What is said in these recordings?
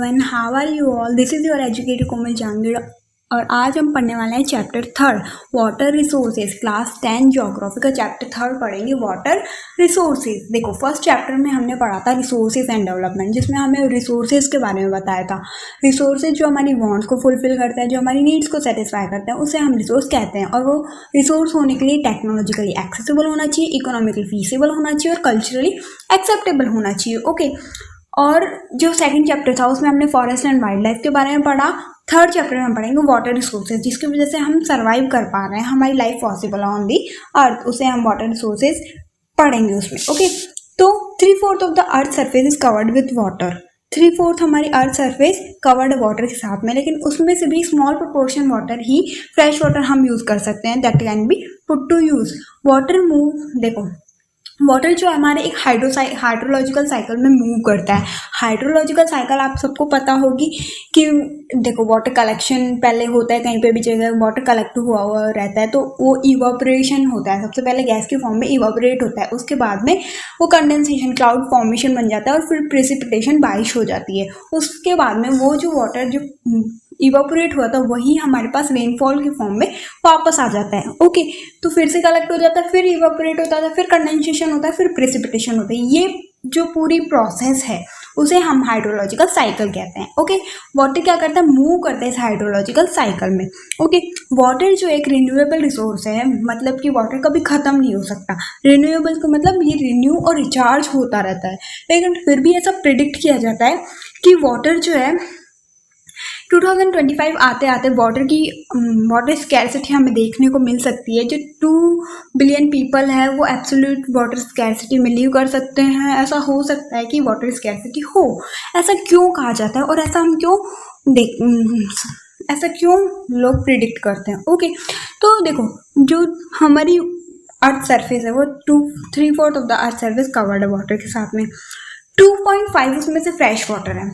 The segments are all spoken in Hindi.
everyone, how are you all? This is your educator कोमल जहांगीर और आज हम पढ़ने वाले हैं chapter 3 water resources class 10 geography का चैप्टर 3 पढ़ेंगे वाटर रिसोर्सेज। देखो फर्स्ट चैप्टर में हमने पढ़ा था रिसोर्सेज एंड डेवलपमेंट, जिसमें हमें रिसोर्सेज के बारे में बताया था। रिसोर्सेज जो हमारी वांट्स को फुलफिल करते हैं, जो हमारी नीड्स को सेटिस्फाई करते हैं, उसे हम रिसोर्स कहते हैं। और वो रिसोर्स होने के लिए टेक्नोलॉजिकली एक्सेसिबल होना चाहिए, इकोनॉमिकली फीसिबल होना चाहिए और कल्चरली एक्सेप्टेबल होना चाहिए। ओके, और जो सेकंड चैप्टर था उसमें हमने फॉरेस्ट एंड वाइल्ड लाइफ के बारे में पढ़ा। थर्ड चैप्टर में हम पढ़ेंगे वाटर रिसोर्सेज, जिसकी वजह से हम सर्वाइव कर पा रहे हैं, हमारी लाइफ पॉसिबल ऑन दी अर्थ, उसे हम वाटर रिसोर्सेज पढ़ेंगे उसमें। ओके, तो 3/4 of the earth surface is covered with water. 3/4 हमारी अर्थ सरफेस कवर्ड वाटर के साथ में, लेकिन उसमें से भी स्मॉल प्रोपोर्शन वाटर ही फ्रेश वाटर हम यूज़ कर सकते हैं, that can be put to use. Water move, देखो वाटर जो हमारे एक हाइड्रोलॉजिकल साइकिल में मूव करता है। हाइड्रोलॉजिकल साइकिल आप सबको पता होगी कि देखो वाटर कलेक्शन पहले होता है, कहीं पे भी जगह वाटर कलेक्ट हुआ रहता है तो वो इवापोरेशन होता है। सबसे पहले गैस के फॉर्म में इवापोरेट होता है, उसके बाद में वो कंडेंसेशन क्लाउड फॉर्मेशन बन जाता है और फिर प्रेसिपिटेशन बारिश हो जाती है। उसके बाद में वो जो वाटर जो इवापोरेट हुआ था वही हमारे पास रेनफॉल के फॉर्म में वापस आ जाता है। ओके, तो फिर से कलेक्ट हो जाता है, फिर इवापोरेट होता है, फिर कंडेंसेशन होता है, फिर प्रेसिपिटेशन होता है। ये जो पूरी प्रोसेस है उसे हम हाइड्रोलॉजिकल साइकिल कहते हैं। ओके, वाटर क्या करता है, मूव करता है इस हाइड्रोलॉजिकल साइकिल में। ओके, वाटर जो एक रिन्यूएबल रिसोर्स है, मतलब कि वाटर कभी ख़त्म नहीं हो सकता। रिन्यूएबल का मतलब ये रिन्यू और रिचार्ज होता रहता है, लेकिन फिर भी ऐसा प्रिडिक्ट किया जाता है कि वाटर जो है 2025 आते आते वाटर स्कैरसिटी हमें देखने को मिल सकती है। जो 2 बिलियन पीपल है वो एब्सोल्यूट वाटर स्कैरसिटी में लिव कर सकते हैं। ऐसा हो सकता है कि वाटर स्कैरसिटी हो, ऐसा क्यों कहा जाता है और ऐसा हम ऐसा क्यों लोग प्रिडिक्ट करते हैं। ओके, तो देखो जो हमारी अर्थ सरफेस है वो 3/4 of the earth surface covered है वाटर के साथ में। 2.5 उसमें से फ्रेश वाटर है।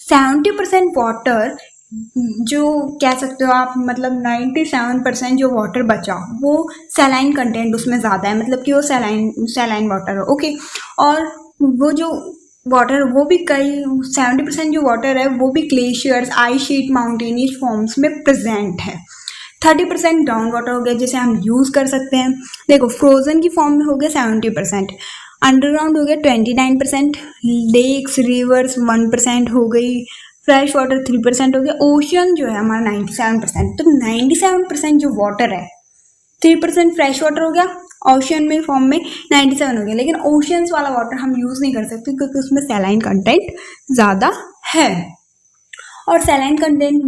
70% वाटर जो कह सकते हो आप, मतलब 97% जो वाटर बचा वो सैलाइन कंटेंट उसमें ज़्यादा है, मतलब कि वो सैलाइन वाटर है। ओके, और वो जो वाटर वो भी 70% जो वाटर है वो भी glaciers, ice sheet, mountainous forms में प्रेजेंट है। 30% ग्राउंड वाटर हो गया जिसे हम यूज़ कर सकते हैं। देखो फ्रोजन की फॉर्म में हो गया 70%, अंडरग्राउंड हो गया 29%, लेक्स रिवर्स 1% हो गई, फ्रेश वाटर 3% हो गया, ओशन जो है हमारा 97%। तो 97% जो वाटर है, 3% फ्रेश वाटर हो गया, ओशन में फॉर्म में 97 हो गया। लेकिन ओशंस वाला वाटर हम यूज़ नहीं कर सकते क्योंकि उसमें सैलाइन कंटेंट ज़्यादा है, और सैलाइन कंटेंट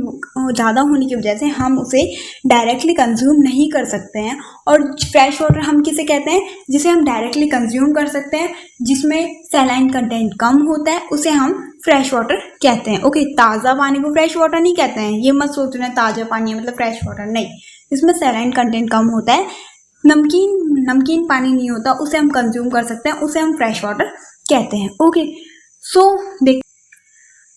ज़्यादा होने की वजह से हम उसे डायरेक्टली कंज्यूम नहीं कर सकते हैं। और फ्रेश वाटर हम किसे कहते हैं, जिसे हम डायरेक्टली कंज्यूम कर सकते हैं, जिसमें सैलाइन कंटेंट कम होता है, उसे हम फ्रेश वाटर कहते हैं। ओके, ताज़ा पानी को फ्रेश वाटर नहीं कहते हैं, ये मत सोच रहे हैं ताज़ा पानी है मतलब फ्रेश वाटर, नहीं, इसमें सैलाइन कंटेंट कम होता है। नमकीन पानी नहीं होता, उसे हम कंज्यूम कर सकते हैं, उसे हम फ्रेश वाटर कहते हैं। ओके, सो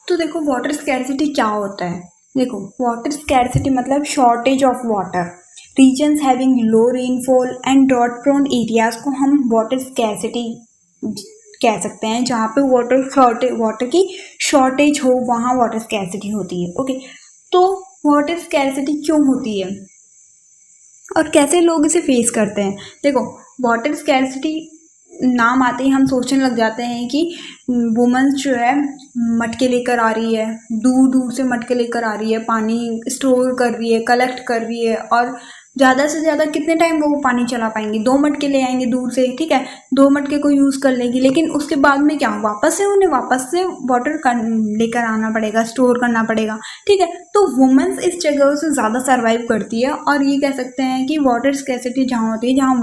देखो वाटर स्कैरसिटी क्या होता है। देखो वाटर स्कैरसिटी मतलब shortage of water. Reasons having low rainfall and drought prone areas को हम वाटर स्कैरसिटी कह सकते हैं। जहाँ पे वाटर की शॉर्टेज हो वहाँ वाटर स्कैरसिटी होती है। ओके, तो वाटर स्कैरसिटी क्यों होती है और कैसे लोग इसे फेस करते हैं। देखो वाटर स्कैरसिटी नाम आते ही हम सोचने लग जाते हैं कि वुमेन्स जो है मटके लेकर आ रही है, दूर दूर से मटके लेकर आ रही है, पानी स्टोर कर रही है, कलेक्ट कर रही है, और ज़्यादा से ज़्यादा कितने टाइम वो पानी चला पाएंगे, 2 मटके ले आएंगे दूर से, ठीक है, 2 मटके को यूज़ कर लेगी। लेकिन उसके बाद में क्या, उन्हें वापस से वाटर लेकर आना पड़ेगा, स्टोर करना पड़ेगा, ठीक है। तो वुमेन्स इस जगह से ज़्यादा सर्वाइव करती है, और ये कह सकते हैं कि वाटर स्कैरसिटी जहाँ होती है, जहाँ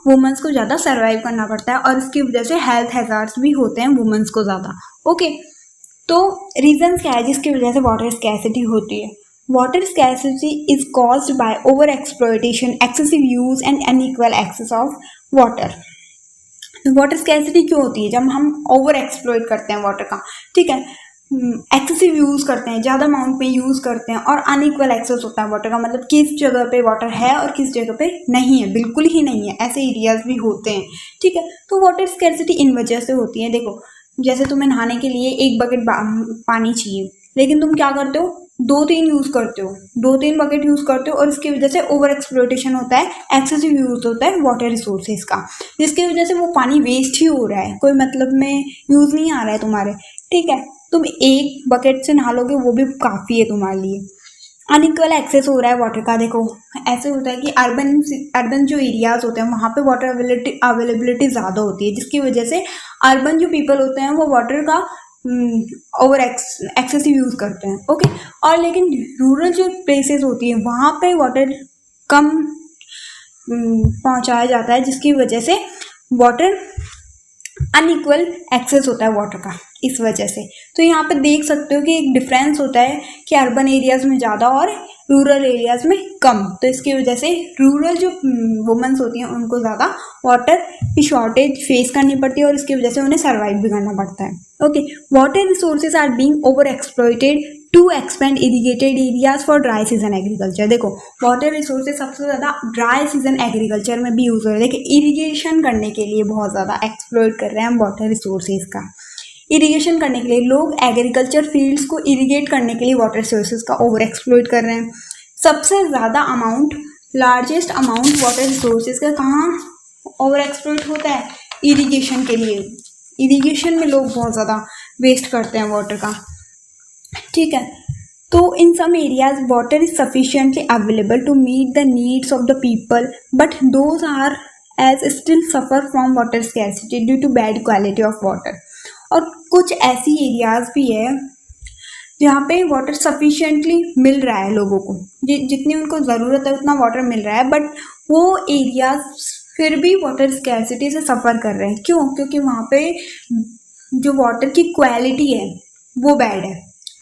वुमेन्स को ज़्यादा सर्वाइव करना पड़ता है, और इसकी वजह से हेल्थ हैजार्ड्स भी होते हैं वुमेन्स को ज़्यादा। ओके, तो रीज़न क्या है जिसकी वजह से वाटर स्कैरसिटी होती है। Water scarcity is caused by over-exploitation, excessive use and unequal access of water. Water scarcity क्यों होती है, जब हम ओवर एक्सप्लॉइट करते हैं वाटर का, ठीक है, एक्सेसिव यूज़ करते हैं, ज़्यादा अमाउंट में यूज़ करते हैं, और अनइक्वल एक्सेस होता है वाटर का, मतलब किस जगह पे वाटर है और किस जगह पे नहीं है, बिल्कुल ही नहीं है, ऐसे एरियाज भी होते हैं, ठीक है। तो वाटर स्कैरसिटी इन वजह से होती है। देखो जैसे तुम्हें नहाने के लिए 1 बकेट पानी चाहिए, लेकिन तुम क्या करते हो, 2-3 यूज़ करते हो, 2-3 बकेट यूज़ करते हो, और इसकी वजह से ओवर एक्सप्लॉइटेशन होता है, एक्सेसिव यूज़ होता है वाटर रिसोर्सेज का, जिसकी वजह से वो पानी वेस्ट ही हो रहा है, कोई मतलब में यूज़ नहीं आ रहा है तुम्हारे। ठीक है, तुम 1 बकेट से नहा लोगे वो भी काफ़ी है तुम्हारे लिए। अनइक्वल एक्सेस हो रहा है वाटर का। देखो ऐसे होता है कि अर्बन जो एरियाज होते हैं वहाँ पे वाटर अवेलेबिलिटी ज़्यादा होती है, जिसकी वजह से अर्बन जो पीपल होते हैं वो वाटर का ओवर एक्सेसिव यूज़ करते हैं। ओके, और लेकिन रूरल जो प्लेसेस होती हैं वहाँ पे वाटर कम पहुँचाया जाता है, जिसकी वजह से वाटर अनइक्वल एक्सेस होता है वाटर का इस वजह से। तो यहाँ पे देख सकते हो कि एक डिफरेंस होता है कि अर्बन एरियाज़ में ज़्यादा और रूरल एरियाज़ में कम। तो इसकी वजह से रूरल जो वुमेन्स होती हैं उनको ज़्यादा वाटर की शॉर्टेज फेस करनी पड़ती है, और इसकी वजह से उन्हें सर्वाइव भी करना पड़ता है। Okay, water resources are being over exploited to expand irrigated areas for dry season agriculture. देखो वाटर रिसोर्सेज सबसे ज़्यादा ड्राई सीजन एग्रीकल्चर में भी यूज़ हो रहे हैं। देखिए इरीगेशन करने के लिए बहुत ज़्यादा एक्सप्लॉइट कर रहे हैं हम वाटर रिसोर्सेज का। इरीगेशन करने के लिए लोग एग्रीकल्चर फील्ड्स को इरीगेट करने के लिए वाटर रिसोर्सेज का ओवर एक्सप्लॉइट कर रहे हैं। सबसे ज़्यादा amount, largest amount water resources का कहाँ ओवर एक्सप्लॉइट होता है, इरीगेशन के लिए। इरीगेशन में लोग बहुत ज़्यादा वेस्ट करते हैं वाटर का। ठीक है, तो in some areas water is sufficiently available to meet the needs of the people, but those areas still suffer from water scarcity due to bad quality of water. और कुछ ऐसी एरियाज भी है जहाँ पे वाटर सफिशिएंटली मिल रहा है लोगों को, जितनी उनको ज़रूरत है उतना वाटर मिल रहा है, बट वो एरियाज फिर भी वाटर स्कैर्सिटी से सफ़र कर रहे हैं। क्यों? क्योंकि वहाँ पे जो वाटर की क्वालिटी है वो बैड है,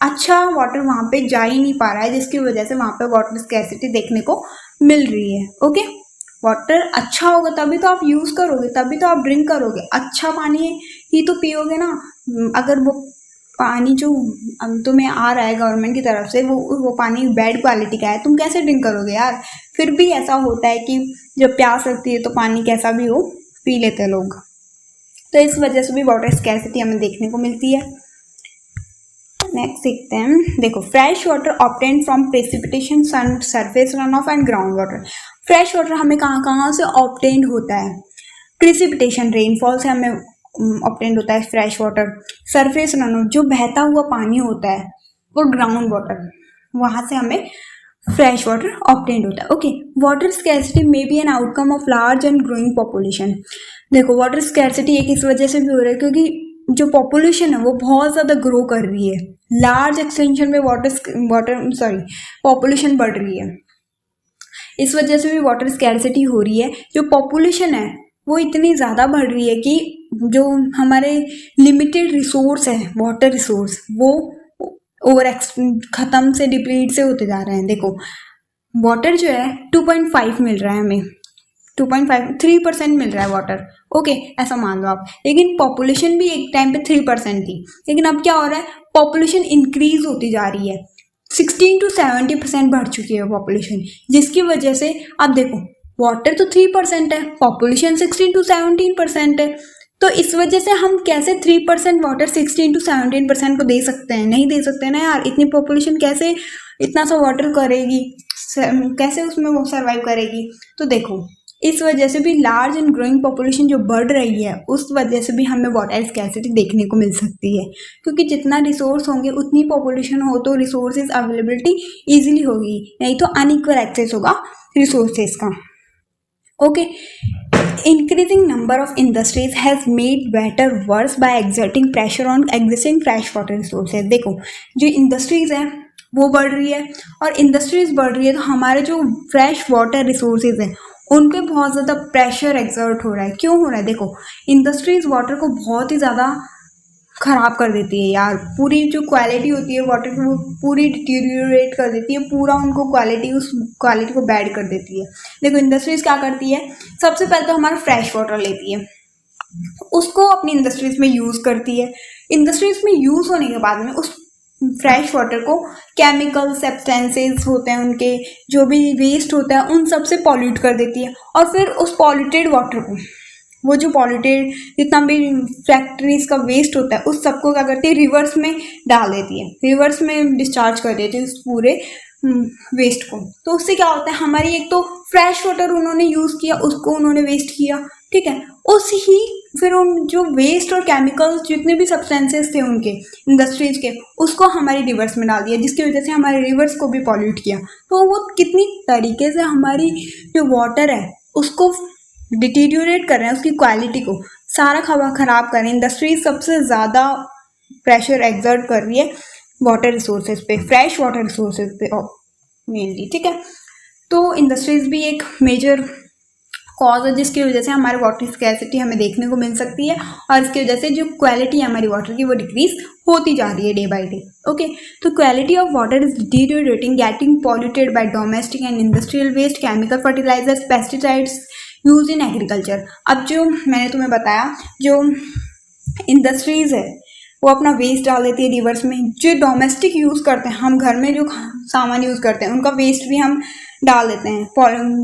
अच्छा वाटर वहाँ पे जा ही नहीं पा रहा है, जिसकी वजह से वहाँ पे वाटर स्कैर्सिटी देखने को मिल रही है। ओके, वाटर अच्छा होगा तभी तो आप यूज़ करोगे, तभी तो आप ड्रिंक करोगे, अच्छा पानी ही तो पियोगे ना। अगर वो पानी जो तुम्हें आ रहा है गवर्नमेंट की तरफ से वो पानी बैड क्वालिटी का है, तुम कैसे ड्रिंक करोगे यार। फिर भी ऐसा होता है कि जब प्यास लगती है तो पानी कैसा भी हो पी लेते हैं लोग, तो इस वजह से भी वाटर स्कैर्सिटी हमें देखने को मिलती है। नेक्स्ट देखते हैं, देखो fresh water obtained from precipitation, sun, surface run off and ground water. Fresh water हमें कहाँ कहाँ से ऑब्टेन्ड होता है, प्रेसिपिटेशन रेनफॉल से हमें ऑब्टेन्ड होता है fresh water. Surface run of जो बहता हुआ पानी होता है, और ग्राउंड वाटर वहाँ से हमें फ्रेश वाटर ऑब्टेन्ड होता है। Okay, water scarcity may be an outcome of large and growing population. देखो वाटर स्कैर्सिटी एक इस वजह से भी हो रहा है क्योंकि जो पॉपुलेशन है वो बहुत ज़्यादा ग्रो कर रही है, लार्ज एक्सटेंशन में पॉपुलेशन बढ़ रही है, इस वजह से भी वाटर स्कैर्सिटी हो रही है। जो पॉपुलेशन है वो इतनी ज़्यादा बढ़ रही है कि जो हमारे लिमिटेड रिसोर्स है वाटर रिसोर्स वो ओवर ख़त्म से डिप्लीट से होते जा रहे हैं। देखो वाटर जो है 2.5 मिल रहा है हमें, 3% मिल रहा है वाटर। ओके, ऐसा मान लो आप, लेकिन पॉपुलेशन भी एक टाइम पे 3% थी, लेकिन अब क्या हो रहा है, पॉपुलेशन इंक्रीज होती जा रही है, 16 to 70% बढ़ चुकी है पॉपुलेशन, जिसकी वजह से अब देखो वाटर तो 3% है, पॉपुलेशन 16 to 17% है, तो इस वजह से हम कैसे 3% वाटर 16 to 17% को दे सकते हैं? नहीं दे सकते ना यार, इतनी पॉपुलेशन कैसे इतना सा वाटर करेगी, कैसे उसमें वो सर्वाइव करेगी। तो देखो इस वजह से भी लार्ज एंड ग्रोइंग पॉपुलेशन जो बढ़ रही है उस वजह से भी हमें वाटर स्कैर्सिटी देखने को मिल सकती है, क्योंकि जितना रिसोर्स होंगे उतनी पॉपुलेशन हो तो रिसोर्सेज अवेलेबिलिटी ईजिली होगी, नहीं तो अनइक्वल एक्सेस होगा रिसोर्सेज का। Okay, increasing number of industries has made matter worse by exerting pressure on existing fresh water resources। देखो जो इंडस्ट्रीज है वो बढ़ रही है, और इंडस्ट्रीज बढ़ रही है तो हमारे जो फ्रेश वाटर रिसोर्सेज हैं उन पे बहुत ज़्यादा प्रेशर एक्सर्ट हो रहा है। क्यों हो रहा है? देखो इंडस्ट्रीज वाटर को बहुत ही ज़्यादा ख़राब कर देती है यार, पूरी जो क्वालिटी होती है वाटर की वो पूरी डिटीरियोरेट कर देती है, पूरा उनको उस क्वालिटी को बैड कर देती है। देखो इंडस्ट्रीज़ क्या करती है, सबसे पहले तो हमारा फ्रेश वाटर लेती है, उसको अपनी इंडस्ट्रीज़ में यूज़ करती है, इंडस्ट्रीज़ में यूज़ होने के बाद में उस फ्रेश वाटर को केमिकल सब्सटेंसेस होते हैं उनके, जो भी वेस्ट होता है उन सब से पॉल्यूट कर देती है, और फिर उस पॉल्यूटेड वाटर को वो जो पॉल्यूटेड जितना भी फैक्ट्रीज का वेस्ट होता है उस सबको क्या करती है, रिवर्स में डाल देती है, रिवर्स में डिस्चार्ज कर देती है उस पूरे वेस्ट को। तो उससे क्या होता है, हमारी एक तो फ्रेश वाटर उन्होंने यूज़ किया, उसको उन्होंने वेस्ट किया, ठीक है, उस ही फिर उन जो वेस्ट और केमिकल्स जितने भी सब्सटेंसेस थे उनके इंडस्ट्रीज के, उसको हमारी रिवर्स में डाल दिया, जिसकी वजह से हमारे रिवर्स को भी पॉल्यूट किया। तो वो कितनी तरीके से हमारी जो वाटर है उसको डिटीरियोरेट कर रहे हैं, उसकी क्वालिटी को सारा खराब कर रहे हैं। इंडस्ट्रीज सबसे ज़्यादा प्रेशर एक्सर्ट कर रही है वाटर रिसोर्सेज पे, फ्रेश वाटर रिसोर्सेज पे मेनली, ठीक है। तो इंडस्ट्रीज भी एक मेजर कॉज है जिसकी वजह से हमारे वाटर स्कैर्सिटी हमें देखने को मिल सकती है, और इसकी वजह से जो क्वालिटी है हमारी वाटर की वो डिक्रीज होती जा रही है डे बाय डे। ओके, तो quality of water is deteriorating, getting polluted by domestic and industrial waste, chemical fertilizers, pesticides use in agriculture. अब जो मैंने तुम्हें बताया, जो इंडस्ट्रीज है वो अपना वेस्ट डाल देती है रिवर्स में, जो डोमेस्टिक यूज़ करते हैं, हम घर में जो सामान यूज़ करते हैं उनका वेस्ट भी हम डाल देते हैं,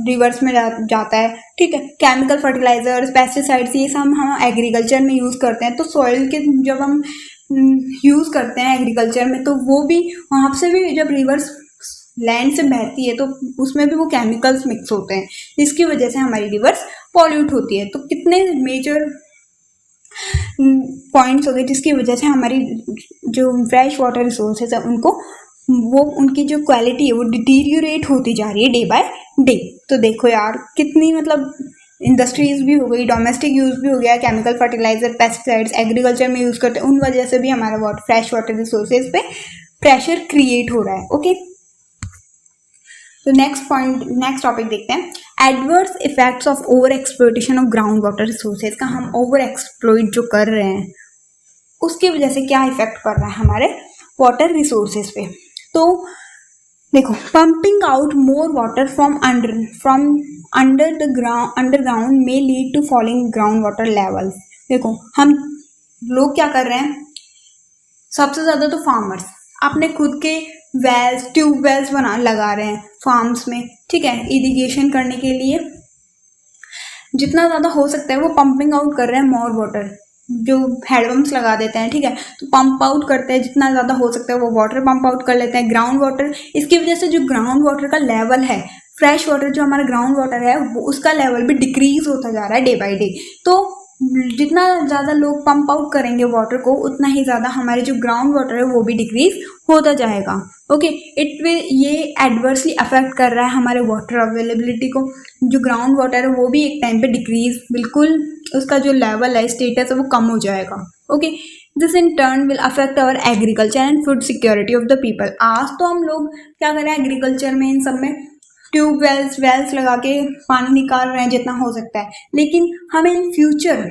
रिवर्स में जाता है, ठीक है। केमिकल फर्टिलाइजर्स, पेस्टिसाइड्स, ये सब हम एग्रीकल्चर में यूज़ करते हैं। तो सॉइल के जब हम यूज़ करते हैं एग्रीकल्चर में, तो वो भी वहाँ से भी जब रिवर्स लैंड से बहती है तो उसमें भी वो केमिकल्स मिक्स होते हैं, जिसकी वजह से हमारी रिवर्स पॉल्यूट होती है। तो कितने मेजर पॉइंट्स हो गए जिसकी वजह से हमारी जो फ्रेश वाटर रिसोर्सेज है उनको वो उनकी जो क्वालिटी है वो डिटीरियोरेट होती जा रही है डे बाय डे। तो देखो यार कितनी मतलब इंडस्ट्रीज भी हो गई, डोमेस्टिक यूज़ भी हो गया, केमिकल फर्टिलाइजर, पेस्टिसाइड्स एग्रीकल्चर में यूज़ करते हैं, उन वजह से भी हमारा फ्रेश वाटर रिसोर्सेज पे प्रेशर क्रिएट हो रहा है। ओके, तो नेक्स्ट टॉपिक देखते हैं, adverse effects of over exploitation of ground water resources का। हम ओवर एक्सप्लॉइट जो कर रहे हैं उसकी वजह से क्या इफेक्ट पड़ रहा है हमारे वाटर रिसोर्सेज पे। तो देखो, pumping out more water from underground may lead to falling ground water levels. देखो, हम लोग क्या कर रहे हैं, सबसे ज़्यादा तो फार्मर्स अपने खुद के वेल्स, ट्यूबवेल्स लगा रहे हैं फार्म्स में, ठीक है, इरिगेशन करने के लिए जितना ज़्यादा हो सकता है वो पंपिंग आउट कर रहे हैं मोर वाटर, जो हैंडपम्प्स लगा देते हैं, ठीक है, तो पंप आउट करते हैं जितना ज़्यादा हो सकता है वो वाटर पंप आउट कर लेते हैं ग्राउंड वाटर। इसकी वजह से जो ग्राउंड वाटर का लेवल है, फ्रेश वाटर जो हमारा ग्राउंड वाटर है वो उसका लेवल भी डिक्रीज होता जा रहा है डे बाय डे। तो जितना ज़्यादा लोग पंप आउट करेंगे वाटर को उतना ही ज़्यादा हमारे जो ग्राउंड वाटर है वो भी डिक्रीज होता जाएगा। ओके, ये एडवर्सली अफेक्ट कर रहा है हमारे वाटर अवेलेबिलिटी को। जो ग्राउंड वाटर है वो भी एक टाइम पे डिक्रीज, बिल्कुल उसका जो लेवल है, स्टेटस है, वो कम हो जाएगा। Okay, this in turn will affect our agriculture and food security of the people. आज तो हम लोग क्या कर रहे हैं एग्रीकल्चर में, इन सब में वेल्स लगा के पानी निकाल रहे हैं जितना हो सकता है, लेकिन हमें इन फ्यूचर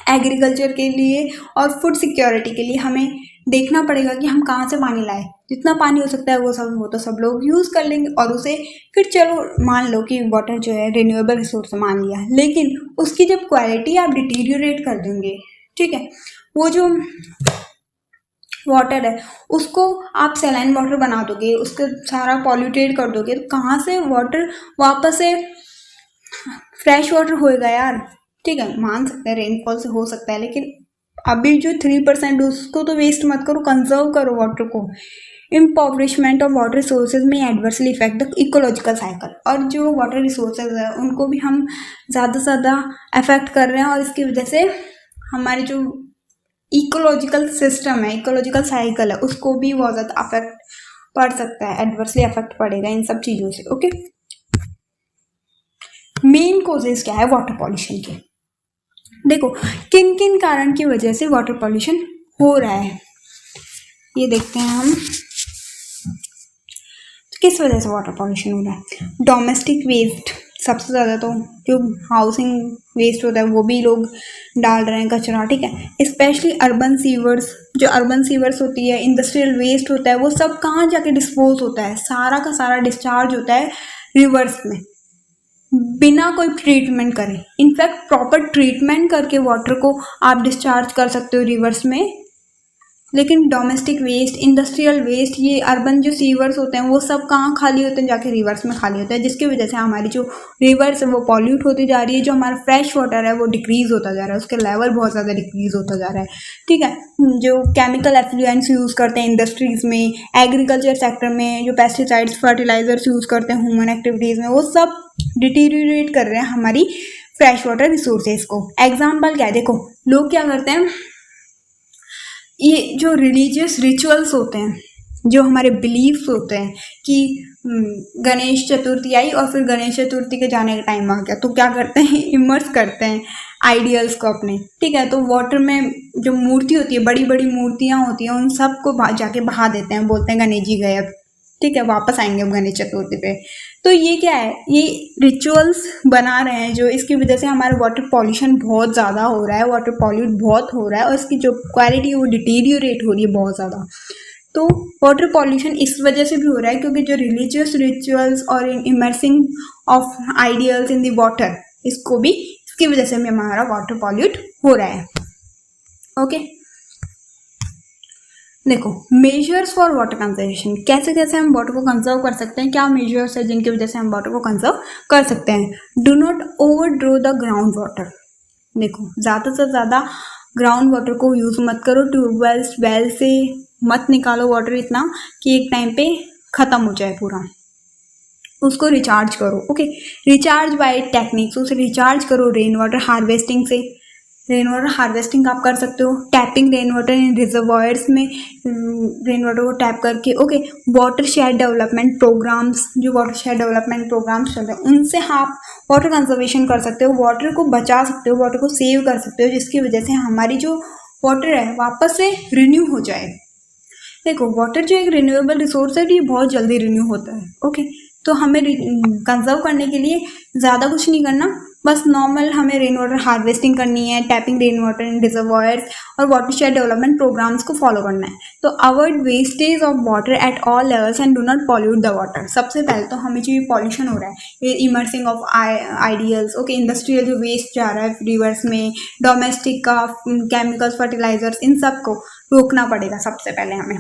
एग्रीकल्चर के लिए और फूड सिक्योरिटी के लिए हमें देखना पड़ेगा कि हम कहाँ से पानी लाएं। जितना पानी हो सकता है वो तो सब लोग यूज़ कर लेंगे, और उसे फिर चलो मान लो कि वाटर जो है रिन्यूएबल रिसोर्स मान लिया, लेकिन उसकी जब क्वालिटी आप डिटीरियोरेट कर देंगे, ठीक है, वो जो वाटर है उसको आप सैलाइन वाटर बना दोगे, उसका सारा पॉल्यूटेड कर दोगे, तो कहाँ से वाटर वापस से फ्रेश वाटर होएगा यार। ठीक है, मान सकते हैं रेनफॉल से हो सकता है, लेकिन अभी जो 3% उसको तो वेस्ट मत करो, कंजर्व करो वाटर को। इम्पॉवरिशमेंट ऑफ वाटर रिसोर्सेज में adversely effect the ecological cycle, और जो वाटर रिसोर्सेज है उनको भी हम ज़्यादा से ज़्यादा अफेक्ट कर रहे हैं, और इसकी वजह से हमारे जो इकोलॉजिकल सिस्टम है, इकोलॉजिकल साइकिल है, उसको भी बहुत ज़्यादा अफेक्ट पड़ सकता है, एडवर्सली अफेक्ट पड़ेगा इन सब चीज़ों से। ओके, मेन कॉजेज क्या है वाटर पॉल्यूशन के? देखो, किन किन कारण की वजह से वाटर पॉल्यूशन हो रहा है ये देखते हैं हम। तो किस वजह से वाटर पॉल्यूशन हो रहा है? डोमेस्टिक वेस्ट सबसे ज़्यादा, तो जो हाउसिंग वेस्ट होता है वो भी लोग डाल रहे हैं कचरा, ठीक है। स्पेशली अर्बन सीवर्स, जो अर्बन सीवर्स होती है, इंडस्ट्रियल वेस्ट होता है, वो सब कहाँ जाके डिस्पोज होता है? सारा का सारा डिस्चार्ज होता है रिवर्स में, बिना कोई ट्रीटमेंट करे। इनफैक्ट प्रॉपर ट्रीटमेंट करके वाटर को आप डिस्चार्ज कर सकते हो रिवर्स में, लेकिन डोमेस्टिक वेस्ट, इंडस्ट्रियल वेस्ट, ये अर्बन जो सीवर्स होते हैं वो सब कहाँ खाली होते हैं, जाके रिवर्स में खाली होते हैं, जिसकी वजह से हमारी जो रिवर्स है वो पॉल्यूट होती जा रही है, जो हमारा फ्रेश वाटर है वो डिक्रीज होता जा रहा है, उसके लेवल बहुत ज़्यादा डिक्रीज होता जा रहा है। ठीक है, जो केमिकल एफ्लुएंट्स यूज़ करते हैं इंडस्ट्रीज़ में, एग्रीकल्चर सेक्टर में जो पेस्टिसाइड्स फर्टिलाइजर्स यूज़ करते हैं ह्यूमन एक्टिविटीज़ में, वो सब डिटीरियोरेट कर रहे हैं हमारी फ्रेश वाटर रिसोर्सेज को। एग्जाम्पल क्या है, देखो लोग क्या करते हैं, ये जो रिलीजियस रिचुअल्स होते हैं, जो हमारे बिलीफ्स होते हैं कि गणेश चतुर्थी आई और फिर गणेश चतुर्थी के जाने का टाइम आ गया, तो क्या करते हैं, इमर्स करते हैं आइडियल्स को अपने। ठीक है, तो वाटर में जो मूर्ति होती है, बड़ी बड़ी मूर्तियाँ होती हैं, उन सब को जाके बहा देते हैं, बोलते हैं गणेश जी गए अब, ठीक है वापस आएंगे अब गणेश चतुर्थी पे। तो ये क्या है, ये रिचुअल्स बना रहे हैं जो, इसकी वजह से हमारा वाटर पॉल्यूशन बहुत ज़्यादा हो रहा है, वाटर पॉल्यूट बहुत हो रहा है और इसकी जो क्वालिटी है वो डिटीरियोरेट हो रही है बहुत ज़्यादा। तो वाटर पॉल्यूशन इस वजह से भी हो रहा है क्योंकि जो रिलीजियस रिचुअल्स और immersing of ideals in the water, इसको भी, इसकी वजह से भी हमारा वाटर पॉल्यूट हो रहा है। ओके, देखो मेजर्स फॉर वाटर कंजर्वेशन, कैसे कैसे हम वाटर को कंजर्व कर सकते हैं, क्या मेजर्स है जिनकी वजह से हम वाटर को कंजर्व कर सकते हैं। Do not over draw the ground water, देखो ज़्यादा से ज़्यादा ग्राउंड वाटर को यूज़ मत करो, ट्यूबवेल्स वेल से मत निकालो वाटर इतना कि एक टाइम पे ख़त्म हो जाए पूरा, उसको रिचार्ज करो। ओके, रिचार्ज बाय टेक्निक्स, उसे रिचार्ज करो रेन वाटर हार्वेस्टिंग से। रेन वाटर हार्वेस्टिंग आप कर सकते हो, tapping rain water in reservoirs में, रेन वाटर को टैप करके। Okay, watershed development programmes, जो वाटर शेयर डेवलपमेंट प्रोग्राम्स चलते हैं उनसे आप वाटर कंजर्वेशन कर सकते हो, वाटर को बचा सकते हो, वाटर को सेव कर सकते हो, जिसकी वजह से हमारी जो वाटर है वापस से रिन्यू हो जाए। देखो वाटर जो एक रिन्यूएबल रिसोर्स है, ये बहुत जल्दी रिन्यू होता है। ओके, तो हमें कंजर्व करने के लिए ज़्यादा कुछ नहीं करना, बस नॉर्मल हमें रेन वाटर हार्वेस्टिंग करनी है, tapping rain water in reservoirs और वाटर शेयर डेवलपमेंट प्रोग्राम्स को फॉलो करना है। तो avoid wastage of water at all levels and do not pollute the water. सबसे पहले तो हमें जो ये पॉल्यूशन हो रहा है, ये immersing of ideals, okay, industrial जो वेस्ट जा रहा है रिवर्स में, डोमेस्टिक का केमिकल्स, फर्टिलाइजर्स, इन सब को रोकना पड़ेगा सबसे पहले हमें।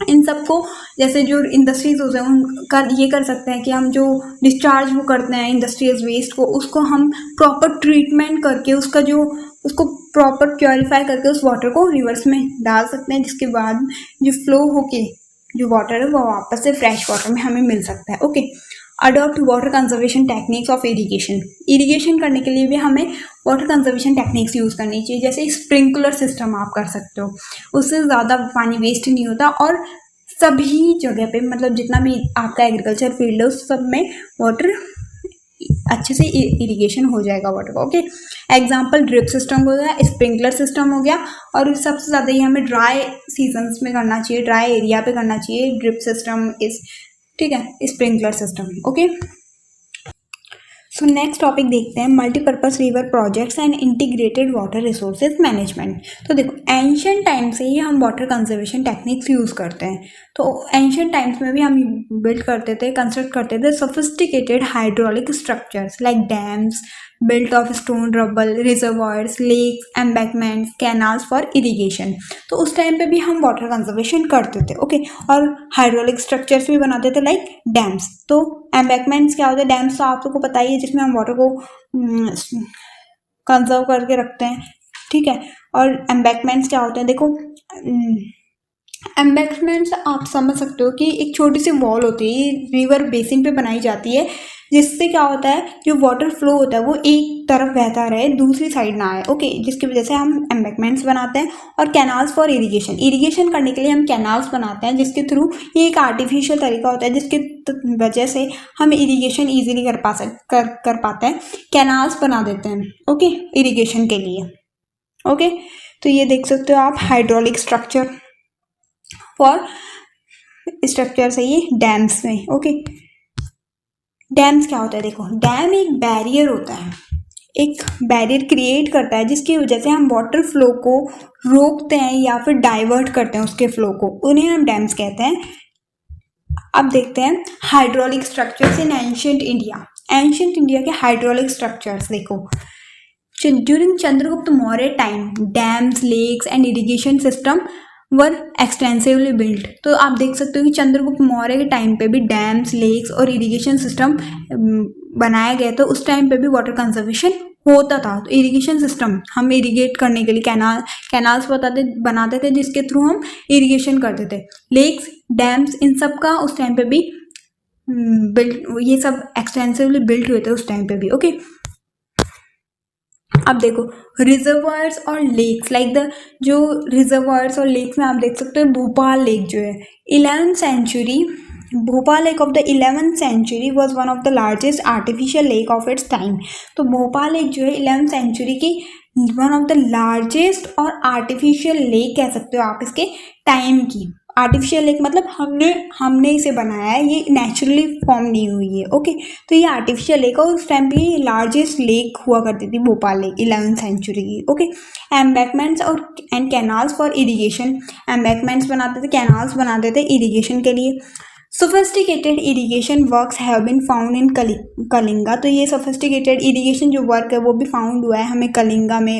इन सबको, जैसे जो इंडस्ट्रीज होते हैं उनका ये कर सकते हैं कि हम जो डिस्चार्ज वो करते हैं इंडस्ट्रियल वेस्ट को, उसको हम प्रॉपर ट्रीटमेंट करके उसका जो, उसको प्रॉपर प्योरीफाई करके उस वाटर को रिवर्स में डाल सकते हैं, जिसके बाद जो फ्लो होके जो वाटर है वो वापस से फ्रेश वाटर में हमें मिल सकता है। Okay, adopt water conservation techniques of irrigation, irrigation करने के लिए भी हमें वाटर कंजर्वेशन टेक्निक्स यूज़ करनी चाहिए, जैसे स्प्रिंकलर सिस्टम आप कर सकते हो, उससे ज़्यादा पानी वेस्ट नहीं होता और सभी जगह पे, मतलब जितना भी आपका एग्रीकल्चर फील्ड है उस सब में वाटर अच्छे से इरिगेशन हो जाएगा वाटर का। ओके, एग्जांपल ड्रिप सिस्टम हो गया, स्प्रिंकलर सिस्टम हो गया, और सबसे ज़्यादा ये हमें ड्राई सीजन्स में करना चाहिए, ड्राई एरिया पे करना चाहिए ड्रिप सिस्टम इस, ठीक है, sprinkler system. Okay, so next topic देखते हैं, multipurpose river projects and integrated water resources management. तो देखो एंशियंट टाइम से ही हम वाटर कंजर्वेशन टेक्निक्स यूज़ करते हैं, तो एंशियंट टाइम्स में भी हम बिल्ड करते थे, कंस्ट्रक्ट करते थे sophisticated hydraulic structures like dams built of stone, rubble, reservoirs, lakes, embankments, canals for irrigation। तो उस टाइम पे भी हम वाटर कंजर्वेशन करते थे। ओके, और हाइड्रोलिक स्ट्रक्चर्स भी बनाते थे लाइक डैम्स। तो एम्बैंकमेंट्स क्या होते हैं, डैम्स तो आप लोगों को पता ही है, जिसमें हम वाटर को कंजर्व करके रखते हैं, ठीक है। और एम्बैंकमेंट्स क्या होते हैं, देखो एम्बैंकमेंट्स आप समझ सकते हो कि एक छोटी सी वॉल होती है, रिवर बेसिन पे बनाई जाती है, जिससे क्या होता है, जो वाटर फ्लो होता है वो एक तरफ बहता रहे, दूसरी साइड ना आए। ओके, जिसकी वजह से हम एम्बैंकमेंट्स बनाते हैं। और कैनाल्स फॉर इरिगेशन, इरिगेशन करने के लिए हम कैनाल्स बनाते हैं, जिसके थ्रू, ये एक आर्टिफिशियल तरीका होता है जिसके वजह से हम इरिगेशन ईजिली कर पाते हैं, कैनाल्स बना देते हैं, ओके, इरिगेशन के लिए। ओके, तो ये देख सकते हो आप, हाइड्रोलिक स्ट्रक्चर फॉर स्ट्रक्चर से ये डैम्स में। ओके, डैम्स क्या होता है, देखो डैम एक बैरियर होता है, एक बैरियर क्रिएट करता है, जिसकी वजह से हम वाटर फ्लो को रोकते हैं या फिर डाइवर्ट करते हैं उसके फ्लो को, उन्हें हम डैम्स कहते हैं। अब देखते हैं hydraulic structures in ancient India. Ancient India के हाइड्रोलिक स्ट्रक्चर्स देखो, during Chandragupta Maurya time dams, lakes and irrigation system were extensively built. तो आप देख सकते हो कि चंद्रगुप्त मौर्य के टाइम पे भी डैम्स, लेक्स और इरिगेशन सिस्टम बनाया गया था। उस टाइम पे भी वाटर कंजर्वेशन होता था। तो इरिगेशन सिस्टम हम इरिगेट करने के लिए कैनाल्स बनाते थे जिसके थ्रू हम इरिगेशन करते थे। लेक्स, डैम्स, इन सब का उस टाइम पे भी बिल्ट, ये सब एक्सटेंसिवली बिल्ट हुए थे उस टाइम पे भी। ओके, अब देखो रिजर्वायर्स और लेक्स, लाइक द जो रिजर्वायर्स और लेक्स में आप देख सकते हो भोपाल लेक जो है 11th century, Bhopal lake of the 11th century was one of the largest artificial lake of its time. तो भोपाल लेक जो है 11th सेंचुरी की वन ऑफ द लार्जेस्ट और आर्टिफिशियल लेक कह सकते हो आप इसके टाइम की। आर्टिफिशियल लेक मतलब हमने इसे बनाया है, ये नेचुरली फॉर्म नहीं हुई है। ओके, तो ये आर्टिफिशियल लेक और उस टाइम पे लार्जेस्ट लेक हुआ करती थी भोपाल लेक 11th सेंचुरी की। ओके, एम्बैकमेंट्स और and canals for irrigation, embankments बनाते थे, कैनाल्स बनाते थे इरिगेशन के लिए। Sophisticated irrigation works have been found in Kalinga. तो ये सोफिस्टिकेटेड इरिगेशन जो वर्क है वो भी फाउंड हुआ है हमें कलिंगा में,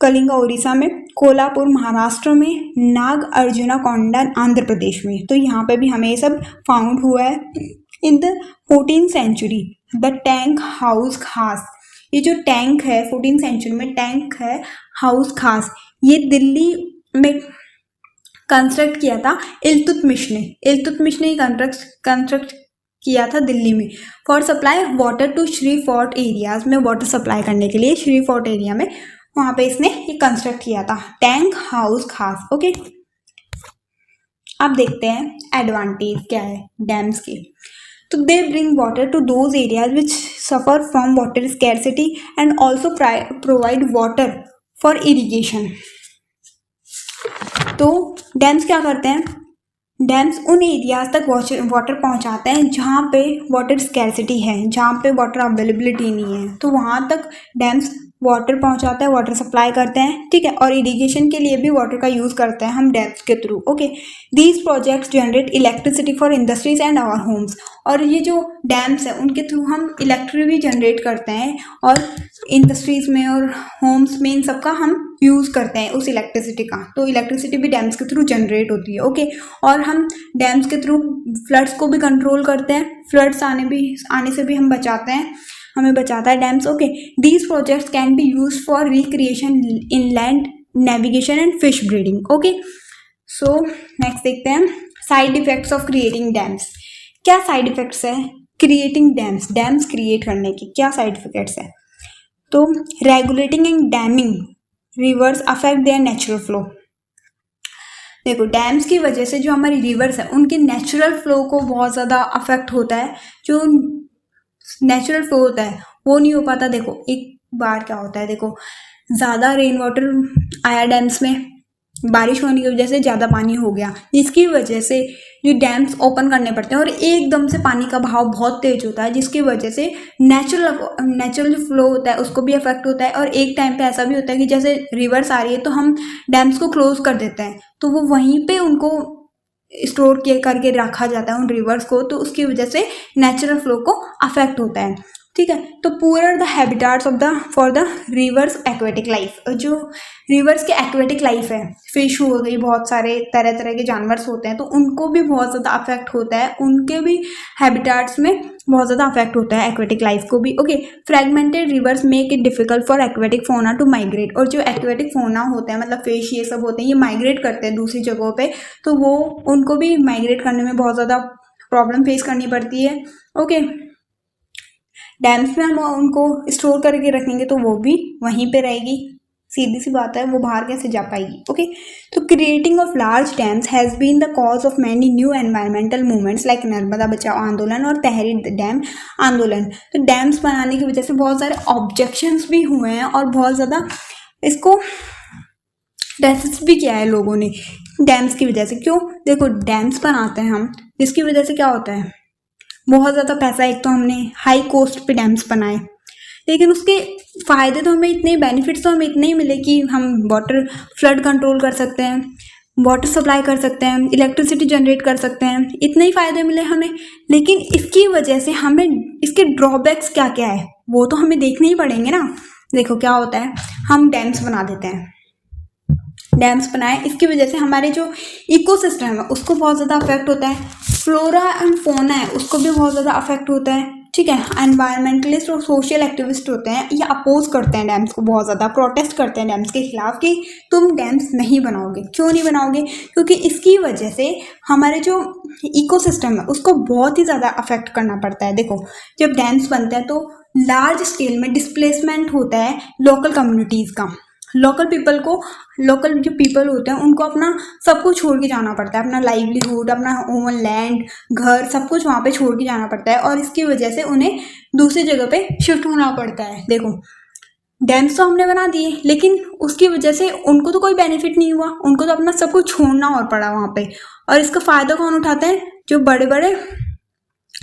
कलिंगा उड़ीसा में, कोल्हापुर महाराष्ट्र में, नाग अर्जुना कोंडा आंध्र प्रदेश में। तो यहाँ पे भी हमें ये सब फाउंड हुआ है। In the 14th century the tank house खास, ये जो टैंक है 14th सेंचुरी में टैंक है हाउस खास, ये दिल्ली में कंस्ट्रक्ट किया था इल्तुतमिश ने कंस्ट्रक्ट किया था दिल्ली में। For supply water to Siri fort areas में, वाटर सप्लाई करने के लिए श्री फोर्ट एरिया में वहां पे इसने ये कंस्ट्रक्ट किया था टैंक हाउस खास। ओके, अब देखते हैं एडवांटेज क्या है डैम्स के। तो they bring water to those areas which suffer from water scarcity and also provide water for irrigation. तो डैम्स क्या करते हैं, डैम्स उन एरियाज तक वाटर पहुंचाते हैं जहाँ पे वाटर स्कैरसिटी है, जहाँ पे वाटर अवेलेबिलिटी नहीं है, तो वहाँ तक डैम्स वाटर पहुंचाते हैं, वाटर सप्लाई करते हैं। ठीक है, और इरिगेशन के लिए भी वाटर का यूज़ करते हैं हम डैम्स के थ्रू। Okay, these projects generate electricity for industries and our homes. और ये जो डैम्स है उनके थ्रू हम इलेक्ट्रिक भी जनरेट करते हैं और इंडस्ट्रीज में और होम्स में इन सबका हम यूज़ करते हैं उस इलेक्ट्रिसिटी का। तो इलेक्ट्रिसिटी भी डैम्स के थ्रू जनरेट होती है। ओके, और हम डैम्स के थ्रू फ्लड्स को भी कंट्रोल करते हैं, फ्लड्स आने से भी हम बचाते हैं, हमें बचाता है dams. Okay, these projects can be use for recreation, inland navigation and fish breeding. Okay, so next देखते हैं side effects of creating dams. क्या साइड इफेक्ट्स है क्रिएटिंग डैम्स, डैम्स क्रिएट करने के क्या साइड इफेक्ट्स है। तो regulating and damming reverse affect there natural flow. देखो डैम्स की वजह से जो हमारी रिवर्स है उनके नेचुरल फ्लो को बहुत ज़्यादा अफेक्ट होता है। जो नेचुरल फ्लो होता है वो नहीं हो पाता। देखो एक बार क्या होता है, देखो ज़्यादा रेन वाटर आया डैम्स में, बारिश होने की वजह से ज़्यादा पानी हो गया, जिसकी वजह से जो डैम्स ओपन करने पड़ते हैं और एकदम से पानी का बहाव बहुत तेज होता है, जिसकी वजह से नेचुरल फ्लो होता है उसको भी अफेक्ट होता है। और एक टाइम पे ऐसा भी होता है कि जैसे रिवर्स आ रही है तो हम डैम्स को क्लोज कर देते हैं, तो वो वहीं पे उनको स्टोर करके रखा जाता है उन रिवर्स को, तो उसकी वजह से नेचुरल फ्लो को अफेक्ट होता है। ठीक है, तो poor the habitats of the for the reverse aquatic life, जो रिवर्स के एक्वेटिक लाइफ है, फिश हो गई, बहुत सारे तरह तरह के जानवर्स होते हैं, तो उनको भी बहुत ज़्यादा अफेक्ट होता है, उनके भी हैबिटाट्स में बहुत ज़्यादा अफेक्ट होता है एक्वेटिक लाइफ को भी। Okay, fragmented reverse make it difficult for aquatic फोना टू माइग्रेट। और जो एक्वेटिक फोना होते हैं मतलब फिश ये सब होते हैं, ये माइग्रेट करते हैं दूसरी जगहों पे, तो वो उनको भी माइग्रेट करने में बहुत ज़्यादा प्रॉब्लम फेस करनी पड़ती है। ओके, डैम्स में हम उनको स्टोर करके रखेंगे तो वो भी वहीं पे रहेगी, सीधी सी बात है, वो बाहर कैसे जा पाएगी। ओके, तो creating of large dams has been the cause of many new environmental movements like Narmada Bachao Andolan और तहरीर डैम आंदोलन। तो डैम्स बनाने की वजह से बहुत सारे ऑब्जेक्शंस भी हुए हैं और बहुत ज़्यादा इसको रेसिस्ट भी किया है लोगों ने डैम्स की वजह से। क्यों, देखो डैम्स बनाते हैं हम, जिसकी वजह से क्या होता है, बहुत ज़्यादा पैसा, एक तो हमने हाई कॉस्ट पे डैम्स बनाए, लेकिन उसके फ़ायदे तो हमें इतने, बेनिफिट्स तो हमें इतने ही मिले कि हम वाटर फ्लड कंट्रोल कर सकते हैं, वाटर सप्लाई कर सकते हैं, इलेक्ट्रिसिटी जनरेट कर सकते हैं, इतने ही फ़ायदे मिले हमें। लेकिन इसकी वजह से हमें इसके ड्रॉबैक्स क्या क्या है वो तो हमें देखने ही पड़ेंगे ना। देखो क्या होता है, हम डैम्स बना देते हैं, डैम्स बनाए, इसकी वजह से हमारे जो इकोसिस्टम है उसको बहुत ज़्यादा अफेक्ट होता है, फ्लोरा एंड फोना है उसको भी बहुत ज़्यादा अफेक्ट होता है, ठीक है। एनवायरमेंटलिस्ट और सोशल एक्टिविस्ट होते हैं, ये अपोज करते हैं डैम्स को, बहुत ज़्यादा प्रोटेस्ट करते हैं डैम्स के खिलाफ कि तुम डैम्स नहीं बनाओगे। क्यों नहीं बनाओगे? क्योंकि इसकी वजह से हमारे जो इकोसिस्टम है उसको बहुत ही ज़्यादा अफेक्ट करना पड़ता है। देखो, जब डैम्स बनते हैं तो लार्ज स्केल में डिस्प्लेसमेंट होता है लोकल कम्युनिटीज़ का। लोकल पीपल को, लोकल जो पीपल होते हैं उनको अपना सब कुछ छोड़ के जाना पड़ता है, अपना लाइवलीहुड, अपना ओन लैंड, घर, सब कुछ वहाँ पे छोड़ के जाना पड़ता है, और इसकी वजह से उन्हें दूसरी जगह पे शिफ्ट होना पड़ता है। देखो, डैम्स तो हमने बना दिए, लेकिन उसकी वजह से उनको तो कोई बेनिफिट नहीं हुआ, उनको तो अपना सब कुछ छोड़ना और पड़ा वहाँ पे। और इसका फ़ायदा कौन उठाते हैं? जो बड़े बड़े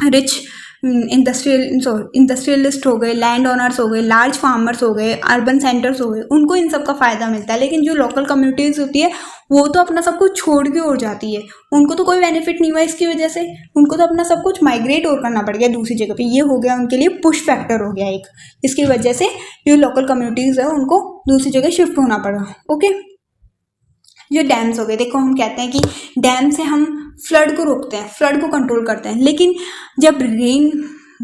रिच इंडस्ट्रियलिस्ट हो गए, लैंड ओनर्स हो गए, लार्ज फार्मर्स हो गए, अर्बन सेंटर्स हो गए, उनको इन सब का फ़ायदा मिलता है। लेकिन जो लोकल कम्युनिटीज़ होती है वो तो अपना सब कुछ छोड़ के और जाती है, उनको तो कोई बेनिफिट नहीं हुआ इसकी वजह से, उनको तो अपना सब कुछ माइग्रेट और करना पड़ गया दूसरी जगह पे। ये हो गया उनके लिए पुश फैक्टर हो गया एक, इसकी वजह से जो लोकल कम्युनिटीज़ है उनको दूसरी जगह शिफ्ट होना पड़ा। ओके, जो डैम्स हो गए, देखो हम कहते हैं कि डैम से हम फ्लड को रोकते हैं, फ्लड को कंट्रोल करते हैं, लेकिन जब रेन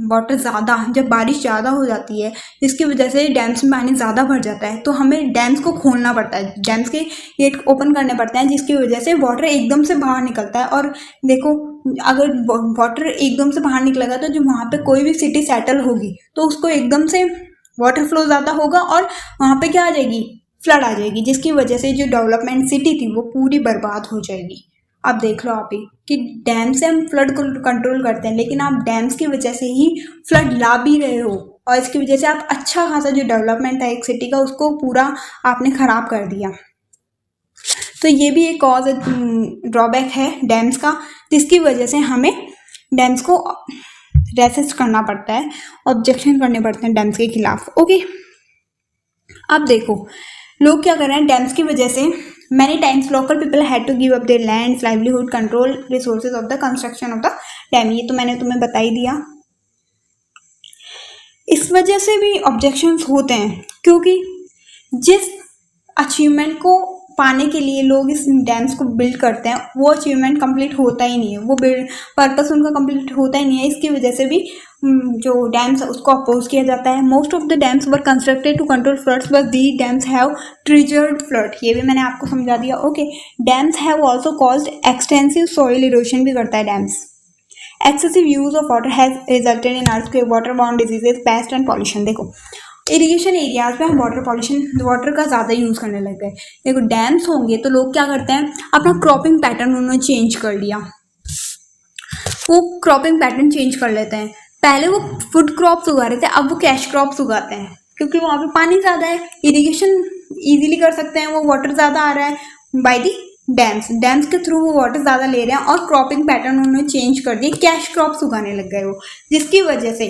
वाटर ज़्यादा, जब बारिश ज़्यादा हो जाती है जिसकी वजह से डैम्स में पानी ज़्यादा भर जाता है, तो हमें डैम्स को खोलना पड़ता है, डैम्स के गेट ओपन करने पड़ते हैं, जिसकी वजह से वाटर एकदम से बाहर निकलता है। और देखो, अगर वाटर एकदम से बाहर निकलेगा तो जो वहाँ पे कोई भी सिटी सेटल होगी तो उसको एकदम से वाटर फ्लो ज़्यादा होगा और वहाँ पे क्या आ जाएगी? फ्लड आ जाएगी, जिसकी वजह से जो डेवलपमेंट सिटी थी वो पूरी बर्बाद हो जाएगी। अब देख लो आप ही कि डैम से हम फ्लड को कंट्रोल करते हैं, लेकिन आप डैम्स की वजह से ही फ्लड ला भी रहे हो, और इसकी वजह से आप अच्छा खासा जो डेवलपमेंट है एक सिटी का उसको पूरा आपने ख़राब कर दिया। तो ये भी एक कॉज, ड्रॉबैक है डैम्स का, जिसकी वजह से हमें डैम्स को रेसिस्ट करना पड़ता है, ऑब्जेक्शन करने पड़ते हैं डैम्स के खिलाफ। ओके, अब देखो लोग क्या कर रहे हैं डैम्स की वजह से, many times local people had to give up their land, livelihood, control resources of the construction of the dam. ये तो मैंने तुम्हें बता ही दिया। इस वजह से भी ऑब्जेक्शंस होते हैं, क्योंकि जिस अचीवमेंट को पाने के लिए लोग इस डैम्स को बिल्ड करते हैं वो अचीवमेंट कंप्लीट होता ही नहीं है, वो बिल्ड पर्पस उनका कंप्लीट होता ही नहीं है। इसकी वजह से भी जो डैम्स है उसको अपोज किया जाता है। Most of the dams were constructed to control floods, but the dams have triggered flood. ये भी मैंने आपको समझा दिया। Okay, dams have also caused extensive soil erosion भी करता है dams. Excessive use of water has resulted in earthquake, water borne diseases, pest and pollution. देखो, इरिगेशन एरियाज में हम वाटर का ज़्यादा यूज़ करने लग गए। देखो, डैम्स होंगे तो लोग क्या करते हैं, अपना क्रॉपिंग पैटर्न उन्होंने चेंज कर लिया, वो क्रॉपिंग पैटर्न चेंज कर लेते हैं। पहले वो फूड क्रॉप्स उगा रहे थे, अब वो कैश क्रॉप्स उगाते हैं, क्योंकि वहाँ पे पानी ज़्यादा है, इरिगेशन ईजिली कर सकते हैं, वो वाटर ज़्यादा आ रहा है बाय दी डैम्स के थ्रू वो वाटर ज़्यादा ले रहे हैं, और क्रॉपिंग पैटर्न उन्होंने चेंज कर दिए, कैश क्रॉप्स उगाने लग गए वो, जिसकी वजह से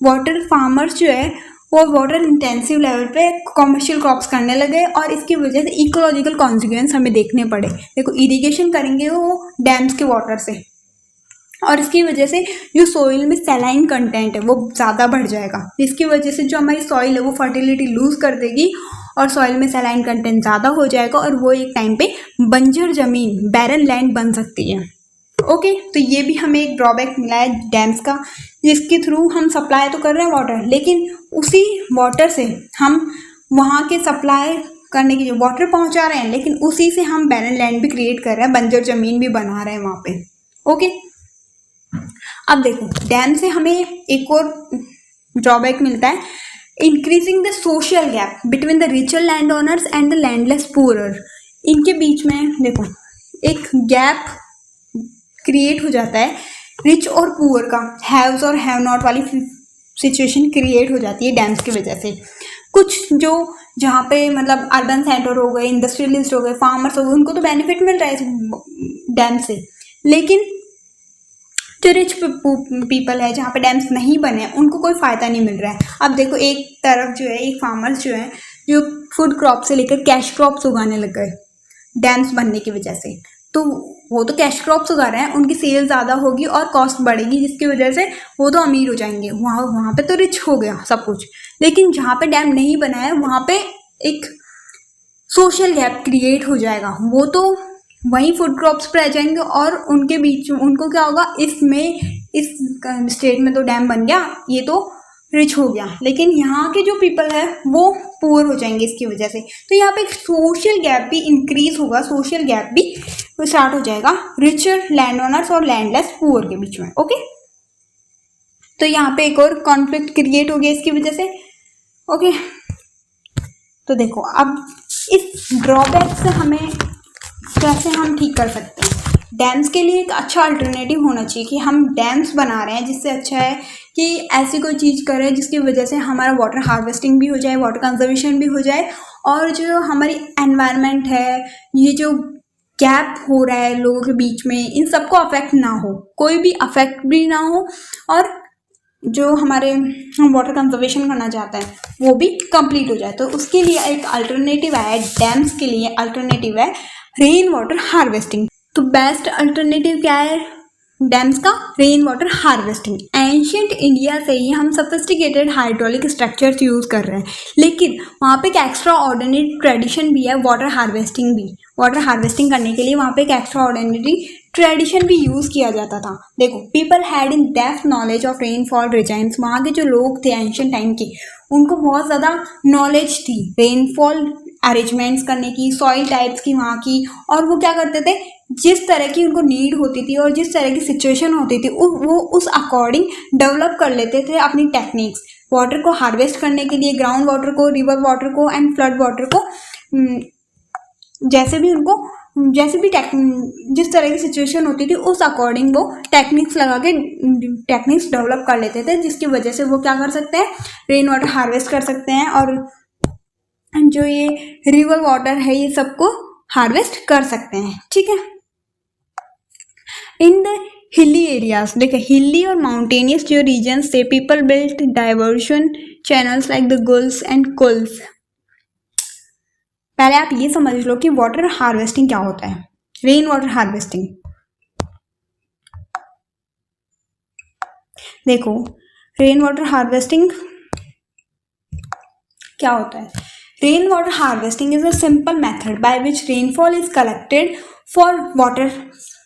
वाटर फार्मर्स जो है वो वाटर इंटेंसिव लेवल पे कॉमर्शियल क्रॉप्स करने लगे, और इसकी वजह से इकोलॉजिकल कॉन्सिक्वेंस हमें देखने पड़े। देखो, इरिगेशन करेंगे वो डैम्स के वाटर से, और इसकी वजह से जो सॉइल में सैलाइन कंटेंट है वो ज़्यादा बढ़ जाएगा, जिसकी वजह से जो हमारी सॉइल है वो फर्टिलिटी लूज़ कर देगी, और सॉइल में सैलाइन कंटेंट ज़्यादा हो जाएगा, और वो एक टाइम पे बंजर ज़मीन, बैरन लैंड बन सकती है। ओके, तो ये भी हमें एक ड्रॉबैक मिला है डैम्स का, जिसके थ्रू हम सप्लाई तो कर रहे हैं वाटर, लेकिन उसी वाटर से हम वहाँ के सप्लाई करने की जो वाटर पहुँचा रहे हैं, लेकिन उसी से हम बैरन लैंड भी क्रिएट कर रहे हैं, बंजर ज़मीन भी बना रहे हैं वहाँ पे। ओके, अब देखो, डैम से हमें एक और ड्रॉबैक मिलता है, increasing the social gap between the richer land owners and the landless poorer. इनके बीच में देखो एक गैप क्रिएट हो जाता है, रिच और पुअर का, हैव्स और हैव नॉट वाली सिचुएशन क्रिएट हो जाती है डैम्स की वजह से। कुछ जो जहाँ पे मतलब अर्बन सेंटर हो गए, इंडस्ट्रियलिस्ट हो गए, फार्मर्स हो गए, उनको तो बेनिफिट मिल रहा है इस डैम से, लेकिन जो रिच पीपल है जहाँ पे डैम्स नहीं बने उनको कोई फ़ायदा नहीं मिल रहा है। अब देखो, एक तरफ जो है एक फार्मर्स जो है जो फूड क्रॉप से लेकर कैश क्रॉप्स उगाने लग गए डैम्स बनने की वजह से, तो वो तो कैश क्रॉप्स उगा रहे हैं, उनकी सेल ज़्यादा होगी और कॉस्ट बढ़ेगी, जिसकी वजह से वो तो अमीर हो जाएंगे, वहाँ पे तो रिच हो गया सब कुछ। लेकिन जहाँ पे डैम नहीं बना है वहाँ पे एक सोशल गैप क्रिएट हो जाएगा। वो तो वहीं फूड क्रॉप्स पर आ जाएंगे और उनके बीच में उनको क्या होगा, इसमें इस स्टेट में तो डैम बन गया, ये तो रिच हो गया, लेकिन यहाँ के जो पीपल है वो पुअर हो जाएंगे इसकी वजह से। तो यहाँ पे सोशल गैप भी इंक्रीज होगा, सोशल गैप भी स्टार्ट हो जाएगा रिचर लैंड ओनर्स और लैंडलेस पुअर के बीच में। ओके, तो यहाँ पे एक और कॉन्फ्लिक्ट क्रिएट हो गया इसकी वजह से। ओके, तो देखो अब इस ड्रॉबैक से हमें कैसे हम ठीक कर सकते हैं। डैम्स के लिए एक अच्छा अल्टरनेटिव होना चाहिए कि हम डैम्स बना रहे हैं, जिससे अच्छा है कि ऐसी कोई चीज़ करें जिसकी वजह से हमारा वाटर हार्वेस्टिंग भी हो जाए, वाटर कंजर्वेशन भी हो जाए, और जो हमारी एनवायरनमेंट है, ये जो गैप हो रहा है लोगों के बीच में, इन सबको अफेक्ट ना हो, कोई भी अफेक्ट भी ना हो, और जो हमारे हम वाटर कंजर्वेशन करना चाहते हैं वो भी कंप्लीट हो जाए। तो उसके लिए एक अल्टरनेटिव है, डैम्स के लिए अल्टरनेटिव है रेन वाटर हार्वेस्टिंग। तो बेस्ट अल्टरनेटिव क्या है डैम्स का? Rain water harvesting. Ancient India से ही हम सोफिस्टिकेटेड हाइड्रोलिक स्ट्रक्चर्स यूज़ कर रहे हैं, लेकिन वहाँ पे एक एक्स्ट्रा ऑर्डिनरी ट्रेडिशन भी है वाटर हार्वेस्टिंग भी। वाटर हार्वेस्टिंग करने के लिए वहाँ पे एक एक्स्ट्रा ऑर्डिनरी ट्रेडिशन भी यूज़ किया जाता था। देखो, people had in depth knowledge of rainfall regimes. वहाँ के जो लोग थे एंशियंट टाइम के, उनको बहुत ज़्यादा नॉलेज थी रेनफॉल अरेंजमेंट्स करने की, सॉइल टाइप्स की वहाँ की, और वो क्या करते थे, जिस तरह की उनको नीड होती थी और जिस तरह की सिचुएशन होती थी वो उस अकॉर्डिंग डेवलप कर लेते थे अपनी टेक्निक्स। वाटर को हार्वेस्ट करने के लिए, ग्राउंड वाटर को, रिवर वाटर को एंड फ्लड वाटर को, जैसे भी उनको जिस तरह की सिचुएशन होती थी उस अकॉर्डिंग वो टेक्निक्स लगा के टेक्निक्स डेवलप कर लेते थे, जिसकी वजह से वो क्या कर सकते हैं, रेन वाटर हार्वेस्ट कर सकते हैं, और जो ये रिवर वाटर है ये सबको हार्वेस्ट कर सकते हैं। ठीक है, इन द हिली एरियाज, देखिए हिली और माउंटेनियस जो रीजन्स थे, people built diversion channels like the guls and kuls. पहले आप ये समझ लो कि वाटर हार्वेस्टिंग क्या होता है। रेन वाटर हार्वेस्टिंग, देखो रेन वाटर हार्वेस्टिंग क्या होता है। Rain water harvesting is a simple method by which rainfall is collected for water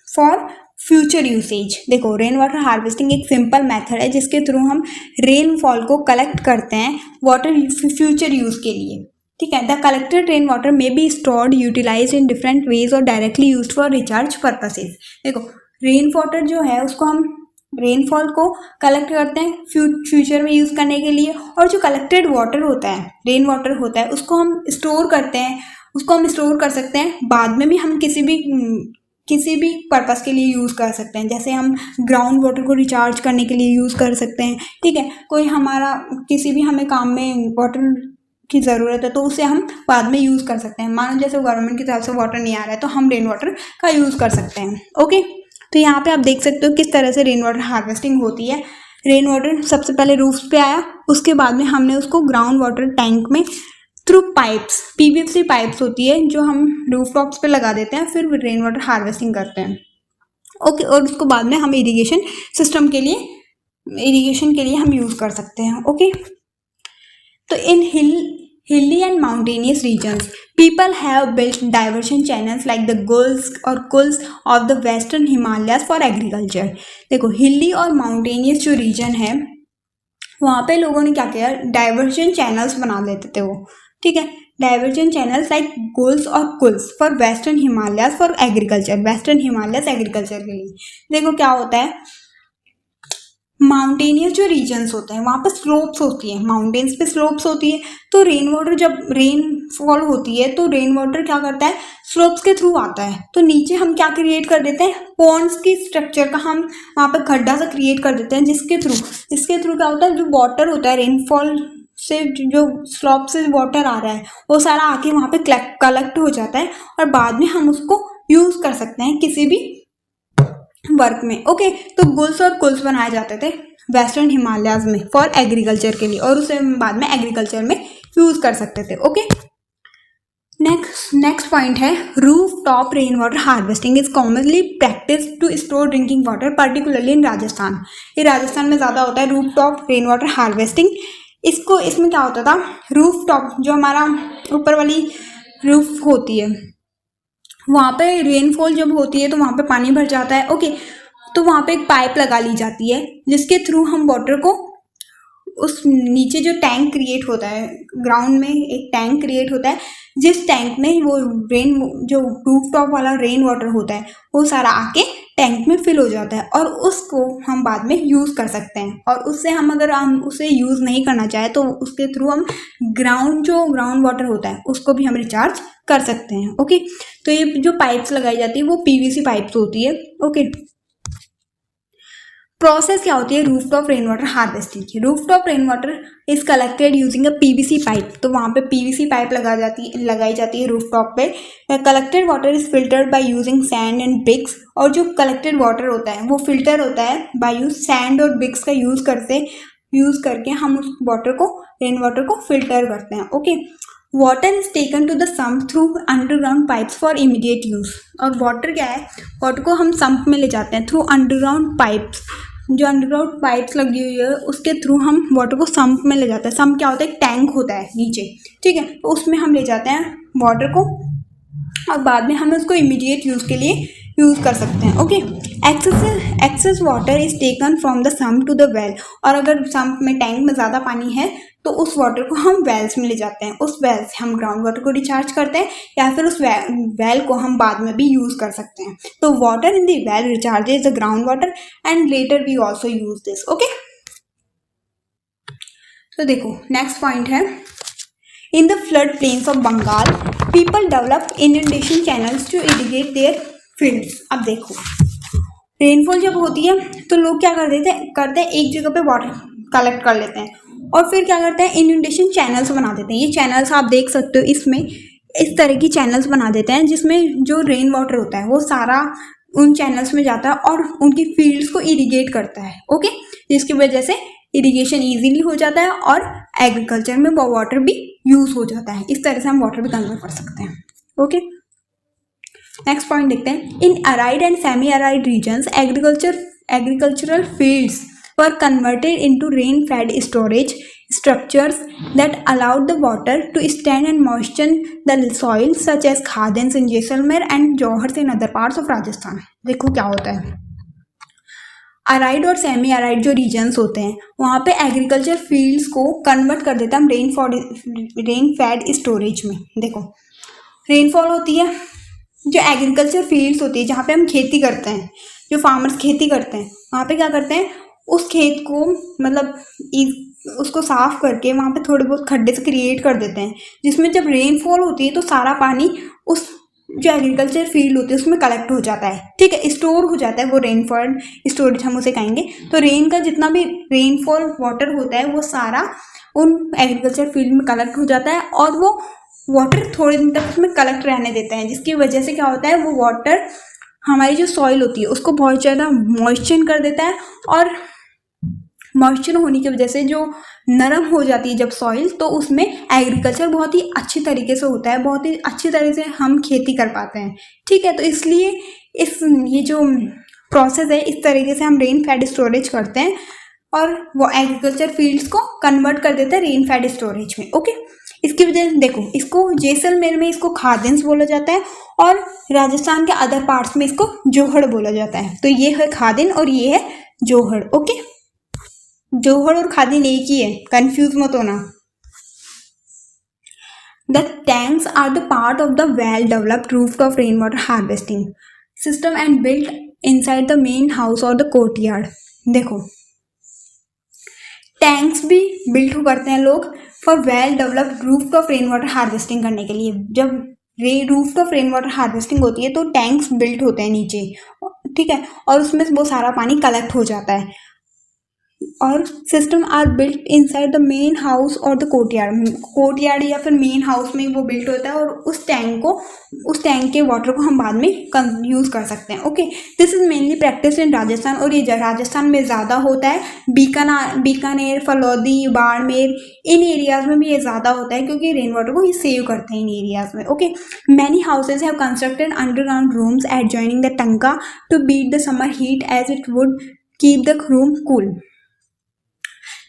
for future usage. देखो, रेन वाटर हार्वेस्टिंग एक सिंपल मेथड है जिसके थ्रू हम रेनफॉल को कलेक्ट करते हैं वाटर फ्यूचर यूज के लिए। ठीक है, the collected rain water may be stored, utilise in different ways और directly use for recharge purposes. देखो, रेन वाटर जो है उसको हम रेनफॉल को कलेक्ट करते हैं फ्यूचर में यूज़ करने के लिए, और जो कलेक्टेड वाटर होता है, रेन वाटर होता है, उसको हम स्टोर करते हैं, उसको हम स्टोर कर सकते हैं। बाद में भी हम किसी भी पर्पस के लिए यूज़ कर सकते हैं, जैसे हम ग्राउंड वाटर को रिचार्ज करने के लिए यूज़ कर सकते हैं। ठीक है, कोई हमारा किसी भी हमें काम में वाटर की ज़रूरत है तो उसे हम बाद में यूज़ कर सकते हैं। मानो जैसे गवर्नमेंट की तरफ से वाटर नहीं आ रहा है तो हम रेन वाटर का यूज़ कर सकते हैं। ओके, तो यहाँ पे आप देख सकते हो किस तरह से रेन वाटर हार्वेस्टिंग होती है। रेन वाटर सबसे पहले रूफ पे आया, उसके बाद में हमने उसको ग्राउंड वाटर टैंक में थ्रू पाइप्स, पीवीसी पाइप्स होती है जो हम रूफ टॉप्स पे लगा देते हैं, फिर रेन वाटर हार्वेस्टिंग करते हैं। ओके, और उसको बाद में हम इरिगेशन सिस्टम के लिए, इरिगेशन के लिए हम यूज़ कर सकते हैं। ओके, तो इन hilly and mountainous regions, people have built diversion channels like the gulls or kulls of the western Himalayas for agriculture। देखो, हिली और माउंटेनियस जो रीजन है वहाँ पे लोगों ने क्या किया, डाइवर्जन चैनल्स बना लेते थे वो। ठीक है, डाइवर्जन चैनल्स लाइक गुल्स और kuls for western Himalayas for agriculture, western Himalayas agriculture के लिए। देखो क्या होता है, माउंटेनियस जो रीजन्स होते हैं वहाँ पर स्लोप्स होती है, माउंटेन्स पे स्लोप्स होती है, तो रेन वाटर जब रेनफॉल होती है तो रेन वाटर क्या करता है, स्लोप्स के थ्रू आता है। तो नीचे हम क्या क्रिएट कर देते हैं, पॉन्ड्स की स्ट्रक्चर का हम वहाँ पर गड्ढा सा क्रिएट कर देते हैं, जिसके थ्रू क्या होता है, जो वाटर होता है रेनफॉल से, जो स्लोप से वाटर आ रहा है वो सारा आके वहाँ पे कलेक्ट हो जाता है, और बाद में हम उसको यूज़ कर सकते हैं किसी भी वर्क में। ओके, तो गुल्स और कुल्स बनाए जाते थे वेस्टर्न हिमालयाज में फॉर एग्रीकल्चर के लिए, और उसे बाद में एग्रीकल्चर में यूज कर सकते थे। ओके, नेक्स्ट पॉइंट है roof top rain water harvesting is commonly practice to store drinking water, particularly in Rajasthan. ये राजस्थान में ज़्यादा होता है roof top rain water harvesting. इसमें क्या होता था, रूफ टॉप जो हमारा ऊपर वाली रूफ होती है, वहाँ पे रेनफॉल जब होती है तो वहाँ पे पानी भर जाता है। ओके, तो वहाँ पे एक पाइप लगा ली जाती है जिसके थ्रू हम वाटर को उस नीचे जो टैंक क्रिएट होता है, ग्राउंड में एक टैंक क्रिएट होता है, जिस टैंक में वो रेन जो रूफ टॉप वाला रेन वाटर होता है वो सारा आके टैंक में फिल हो जाता है और उसको हम बाद में यूज़ कर सकते हैं। और उससे हम अगर हम उसे यूज़ नहीं करना चाहे तो उसके थ्रू हम ग्राउंड वाटर होता है उसको भी हम रिचार्ज कर सकते हैं। ओके, तो ये जो पाइप्स लगाई जाती है वो पीवीसी पाइप्स होती है। ओके, प्रोसेस क्या होती है रूफटॉप रेन वाटर हार्वेस्टिंग की। Rooftop rain water is collected using a PVC pipe, तो वहाँ पे पीवीसी पाइप लगाई जाती है रूफटॉप पे। Collected water is filtered by using sand and bricks, और जो कलेक्टेड वाटर होता है वो फिल्टर होता है बाय यूज सैंड और ब्रिक्स का यूज करके हम उस वाटर को रेन वाटर को फिल्टर करते हैं। Okay, water is taken to the sump through underground pipes for immediate use. और वाटर क्या है, वाटर को हम सम्प में ले जाते हैं थ्रू अंडरग्राउंड पाइप्स, जो अंडरग्राउंड पाइप्स लगी हुई है उसके थ्रू हम वाटर को सम्प में ले जाते हैं। सम्प क्या होता है, एक टैंक होता है नीचे, ठीक है, तो उसमें हम ले जाते हैं वाटर को और बाद में हम उसको इमीडिएट यूज़ के लिए यूज़ कर सकते हैं। Okay, excess water is taken from the sump to the well, और अगर सम्प में टैंक में ज़्यादा पानी है तो उस वाटर को हम वेल्स में ले जाते हैं, उस वेल से हम ग्राउंड वाटर को रिचार्ज करते हैं या फिर उस वेल को हम बाद में भी यूज़ कर सकते हैं। तो water in the well recharges the ground water and later we also use this. Okay, तो देखो नेक्स्ट पॉइंट है, in the flood plains of Bengal people develop inundation channels to irrigate their fields. अब देखो रेनफॉल जब होती है तो लोग क्या करते हैं एक जगह पे वाटर कलेक्ट कर लेते हैं और फिर क्या करते हैं इनंडेशन चैनल्स बना देते हैं। ये चैनल्स आप देख सकते हो, इसमें इस तरह की चैनल्स बना देते हैं जिसमें जो रेन वाटर होता है वो सारा उन चैनल्स में जाता है और उनकी फील्ड्स को इरिगेट करता है। ओके, जिसकी वजह से इरिगेशन इजीली हो जाता है और एग्रीकल्चर में वो वाटर भी यूज हो जाता है। इस तरह से हम वाटर भी कंजर्व कर सकते हैं। ओके, नेक्स्ट पॉइंट देखते हैं, in arid and semi arid regions agricultural fields were converted into rain-fed storage structures that allowed the water to stand and moisten the soil, such as khadans in Jaisalmer and Johar in other parts of Rajasthan। देखो क्या होता है, अराइड और सेमी अराइड जो रीजन्स होते हैं वहाँ पे एग्रीकल्चर फील्ड्स को कन्वर्ट कर देता है हम रेन फेड स्टोरेज में। देखो रेनफॉल होती है, जो एग्रीकल्चर फील्ड्स होती है जहाँ पे हम खेती करते हैं, जो फार्मर्स खेती करते हैं वहाँ पे क्या करते हैं उस खेत को मतलब उसको साफ करके वहाँ पे थोड़े बहुत खड्डे से क्रिएट कर देते हैं, जिसमें जब रेनफॉल होती है तो सारा पानी उस जो एग्रीकल्चर फील्ड होती है उसमें कलेक्ट हो जाता है, ठीक है, स्टोर हो जाता है, वो रेनफॉल स्टोरेज हम उसे कहेंगे। तो रेन का जितना भी रेनफॉल वाटर होता है वो सारा उन एग्रीकल्चर फील्ड में कलेक्ट हो जाता है और वो वाटर थोड़े दिन तक उसमें कलेक्ट रहने देते हैं, जिसकी वजह से क्या होता है वो वाटर हमारी जो सॉइल होती है उसको बहुत ज़्यादा मॉइस्चर कर देता है और मॉइस्चर होने की वजह से जो नरम हो जाती है जब सॉइल, तो उसमें एग्रीकल्चर बहुत ही अच्छी तरीके से होता है, बहुत ही अच्छी तरीके से हम खेती कर पाते हैं, ठीक है। तो इसलिए ये जो प्रोसेस है इस तरीके से हम रेन फेड स्टोरेज करते हैं और वो एग्रीकल्चर फील्ड्स को कन्वर्ट कर देते हैं रेन फेड स्टोरेज में। ओके, इसकी वजह से देखो इसको जैसलमेर में इसको खादिन्स बोला जाता है और राजस्थान के अदर पार्ट्स में इसको जोहड़ बोला जाता है। तो ये है खादिन और ये है जोहड़। ओके, जोहड़ और खादिन एक ही है, कंफ्यूज मत होना। The tanks are the part of the well developed rooftop rain water harvesting system and built inside the main house or the courtyard. देखो टैंक्स भी बिल्ट करते हैं लोग for well developed rooftop rain water harvesting करने के लिए। जब रूफटॉप रेन वाटर हार्वेस्टिंग होती है तो टैंक्स बिल्ट होते हैं नीचे, ठीक है, और उसमें वो सारा पानी कलेक्ट हो जाता है और system are built inside the main house or the courtyard या फिर मेन हाउस में वो बिल्ट होता है और उस टैंक के वाटर को हम बाद में यूज़ कर सकते हैं। Okay, this is mainly practice in Rajasthan और ये राजस्थान में ज़्यादा होता है, बीकानेर, फलौदी, बाड़मेर इन एरियाज़ में भी ये ज़्यादा होता है क्योंकि रेन वाटर को ये सेव करते हैं इन एरियाज़ में। Okay, many houses have constructed underground rooms adjoining the tanka to beat the summer heat as it would keep the room cool.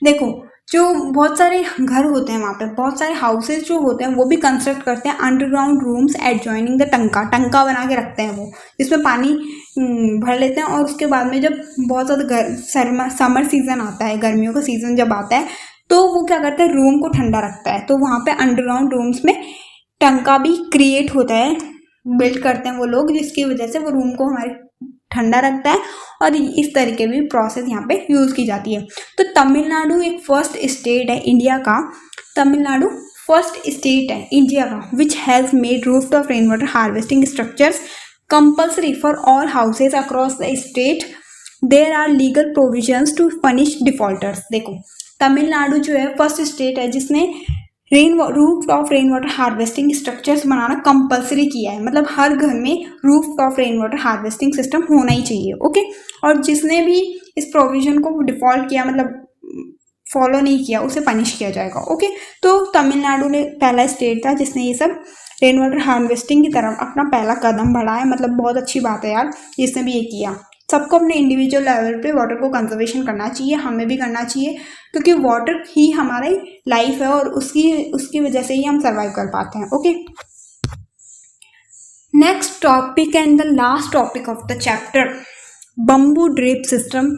देखो जो बहुत सारे घर होते हैं वहाँ पे, बहुत सारे हाउसेज जो होते हैं वो भी कंस्ट्रक्ट करते हैं अंडरग्राउंड रूम्स एडजॉइनिंग द टंका बना के रखते हैं वो, जिसमें पानी भर लेते हैं। और उसके बाद में जब बहुत ज़्यादा समर सीजन आता है, गर्मियों का सीजन जब आता है, तो वो क्या करता है, रूम को ठंडा रखता है। तो वहाँ पे अंडरग्राउंड रूम्स में टंका भी क्रिएट होता है, बिल्ड करते हैं वो लोग, जिसकी वजह से वो रूम को हमारे ठंडा रखता है। और इस तरीके भी प्रोसेस यहाँ पे यूज़ की जाती है। तो तमिलनाडु एक फर्स्ट स्टेट है इंडिया का, तमिलनाडु फर्स्ट स्टेट है इंडिया का which has made rooftop rain water harvesting structures compulsory for all houses across the state. There are legal provisions to punish defaulters. देखो, तमिलनाडु जो है फर्स्ट स्टेट है जिसने roof rain water harvesting structures बनाना कंपलसरी किया है। मतलब हर घर में roof rain water harvesting system होना ही चाहिए। ओके, और जिसने भी इस प्रोविजन को डिफॉल्ट किया, मतलब फॉलो नहीं किया, उसे पनिश किया जाएगा। ओके, तो तमिलनाडु ने पहला स्टेट था जिसने ये सब रेन वाटर हार्वेस्टिंग की तरफ अपना पहला कदम बढ़ाया। मतलब बहुत अच्छी बात है यार, जिसने भी ये किया। सबको अपने इंडिविजुअल लेवल पे वाटर को कंजर्वेशन करना चाहिए, हमें भी करना चाहिए, क्योंकि वाटर ही हमारी लाइफ है और उसकी वजह से ही हम सर्वाइव कर पाते हैं। Okay, next topic and the last topic of the chapter, bamboo drip system,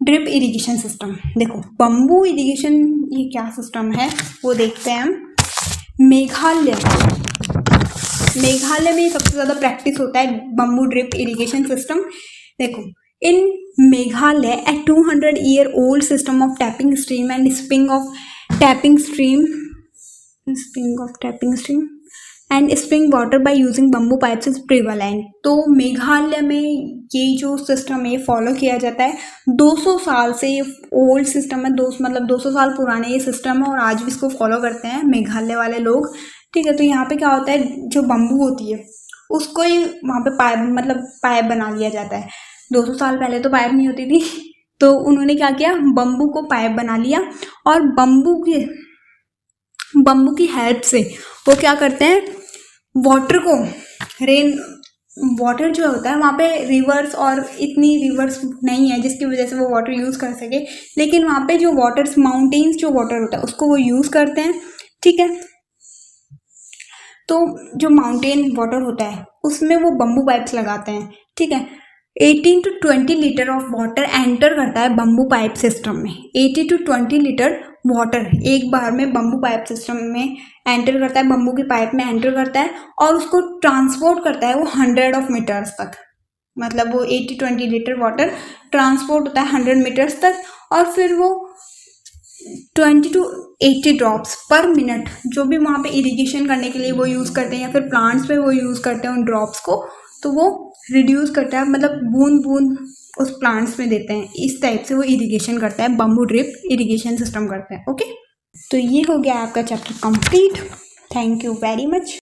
drip irrigation system. देखो, बम्बू इरिगेशन ये क्या सिस्टम है वो देखते हैं हम। मेघालय में सबसे ज़्यादा प्रैक्टिस होता है बम्बू ड्रिप इरिगेशन सिस्टम। देखो, इन Meghalaya a 200-year-old system of tapping stream and tapping stream and spring water by using bamboo pipes is prevalent। तो मेघालय में ये जो सिस्टम है फॉलो किया जाता है। 200 साल से ये ओल्ड सिस्टम है, 200 साल पुराने ये सिस्टम है और आज भी इसको फॉलो करते हैं मेघालय वाले लोग। ठीक है, तो यहाँ पे क्या होता है, जो बम्बू होती है उसको ही वहाँ पे पाइप बना लिया जाता है। 200 साल पहले तो पाइप नहीं होती थी, तो उन्होंने क्या किया, बम्बू को पाइप बना लिया और बम्बू की हेल्प से वो क्या करते हैं, वाटर को, रेन वाटर जो होता है वहाँ पे रिवर्स और इतनी रिवर्स नहीं है जिसकी वजह से वो वाटर यूज़ कर सके, लेकिन वहाँ पे जो माउंटेन्स जो वाटर होता है उसको वो यूज़ करते हैं। ठीक है, तो जो माउंटेन वाटर होता है उसमें वो बम्बू पाइप्स लगाते हैं। ठीक है, 18 to 20 litre of water enter करता है बम्बू पाइप सिस्टम में। 80 to 20 लीटर वाटर एक बार में बम्बू पाइप सिस्टम में एंटर करता है, बम्बू की पाइप में एंटर करता है और उसको ट्रांसपोर्ट करता है वो 100 मीटर्स तक। मतलब वो 80-20 लीटर वाटर ट्रांसपोर्ट होता है 100 मीटर्स तक, और फिर वो 20 to 80 ड्रॉप्स पर मिनट जो भी वहाँ पे इरिगेशन करने के लिए वो यूज़ करते हैं या फिर प्लांट्स पे वो यूज़ करते हैं उन ड्रॉप्स को, तो वो रिड्यूस करता है, मतलब बूंद बूंद उस प्लांट्स में देते हैं। इस टाइप से वो इरिगेशन करता है, बम्बू ड्रिप इरिगेशन सिस्टम करता है। ओके, तो ये हो गया आपका chapter complete. Thank you very much.